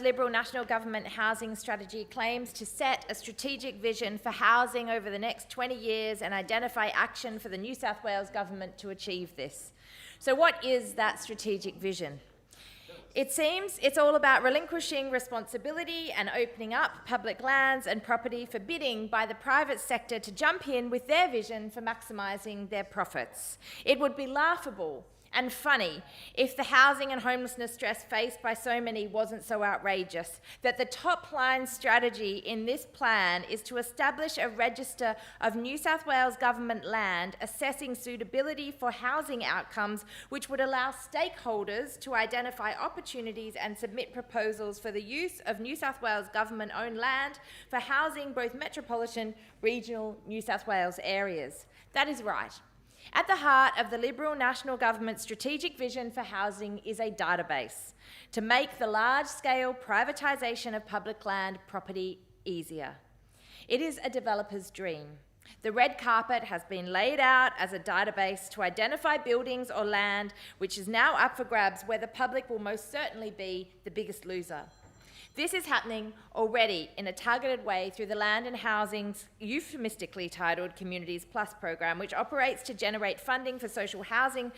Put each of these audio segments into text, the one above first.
Liberal National Government Housing Strategy claims to set a strategic vision for housing over the next 20 years and identify action for the New South Wales Government to achieve this. So what is that strategic vision? It seems it's all about relinquishing responsibility and opening up public lands and property for bidding by the private sector to jump in with their vision for maximising their profits. It would be laughable and funny if the housing and homelessness stress faced by so many wasn't so outrageous that the top-line strategy in this plan is to establish a register of New South Wales government land assessing suitability for housing outcomes, which would allow stakeholders to identify opportunities and submit proposals for the use of New South Wales government-owned land for housing both metropolitan, regional New South Wales areas. That is right. At the heart of the Liberal National Government's strategic vision for housing is a database to make the large-scale privatisation of public land property easier. It is a developer's dream. The red carpet has been laid out as a database to identify buildings or land which is now up for grabs, where the public will most certainly be the biggest loser. This is happening already in a targeted way through the Land and Housing's euphemistically titled Communities Plus program, which operates to generate funding for social housing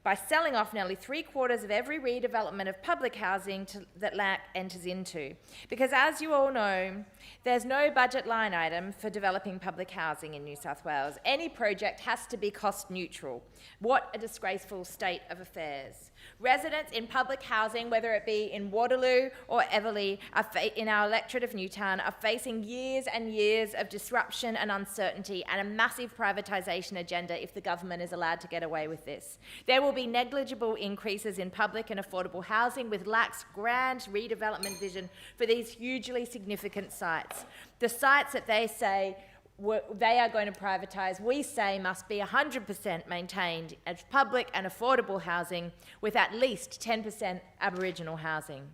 by selling off nearly 3/4 of every redevelopment of public housing that LAC enters into. Because as you all know, there's no budget line item for developing public housing in New South Wales. Any project has to be cost neutral. What a disgraceful state of affairs. Residents in public housing, whether it be in Waterloo or Everleigh, in our electorate of Newtown, are facing years and years of disruption and uncertainty and a massive privatisation agenda if the government is allowed to get away with this. There will be negligible increases in public and affordable housing with LAC's grand redevelopment vision for these hugely significant sites. The sites that they say they are going to privatise, we say must be 100% maintained as public and affordable housing with at least 10% Aboriginal housing.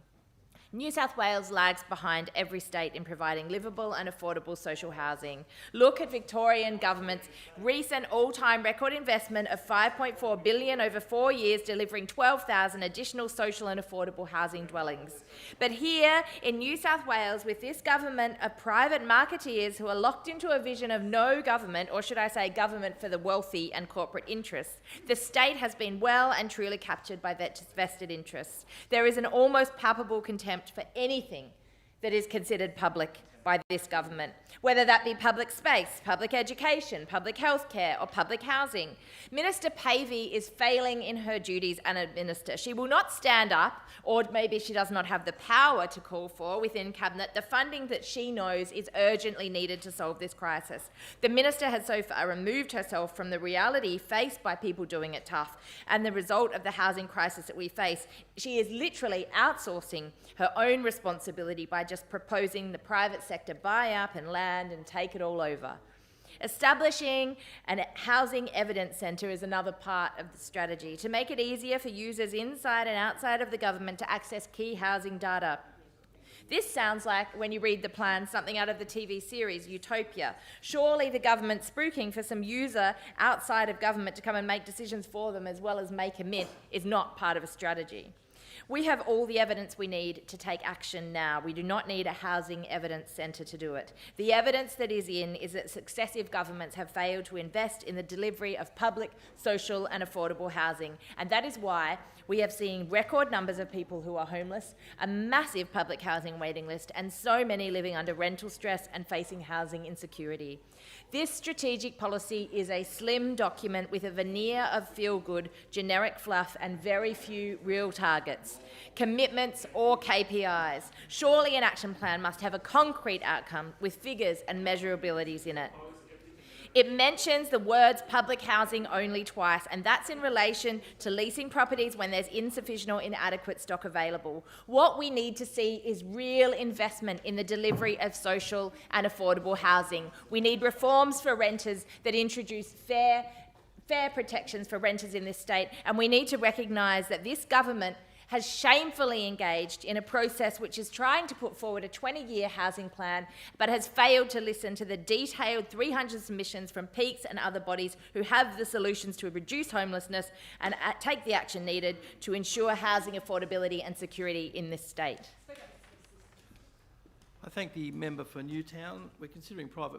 New South Wales lags behind every state in providing livable and affordable social housing. Look at Victorian government's recent all-time record investment of $5.4 billion over 4 years, delivering 12,000 additional social and affordable housing dwellings. But here in New South Wales, with this government of private marketeers who are locked into a vision of no government, or should I say government for the wealthy and corporate interests, the state has been well and truly captured by vested interests. There is an almost palpable contempt for anything that is considered public by this government, whether that be public space, public education, public health care or public housing. Minister Pavey is failing in her duties as a minister. She will not stand up, or maybe she does not have the power to call for within Cabinet the funding that she knows is urgently needed to solve this crisis. The minister has so far removed herself from the reality faced by people doing it tough and the result of the housing crisis that we face. She is literally outsourcing her own responsibility by just proposing the private sector buy up and land and take it all over. Establishing a housing evidence centre is another part of the strategy to make it easier for users inside and outside of the government to access key housing data. This sounds like, when you read the plan, something out of the TV series Utopia. Surely the government spooking for some user outside of government to come and make decisions for them as well as make a mint is not part of a strategy. We have all the evidence we need to take action now. We do not need a housing evidence centre to do it. The evidence that is in is that successive governments have failed to invest in the delivery of public, social and affordable housing. And that is why we have seen record numbers of people who are homeless, a massive public housing waiting list, and so many living under rental stress and facing housing insecurity. This strategic policy is a slim document with a veneer of feel-good, generic fluff and very few real targets, commitments or KPIs. Surely an action plan must have a concrete outcome with figures and measurabilities in it. It mentions the words public housing only twice, and that's in relation to leasing properties when there's insufficient or inadequate stock available. What we need to see is real investment in the delivery of social and affordable housing. We need reforms for renters that introduce fair protections for renters in this state, and we need to recognise that this government has shamefully engaged in a process which is trying to put forward a 20-year housing plan but has failed to listen to the detailed 300 submissions from peaks and other bodies who have the solutions to reduce homelessness and take the action needed to ensure housing affordability and security in this state. I thank the member for Newtown. We're considering private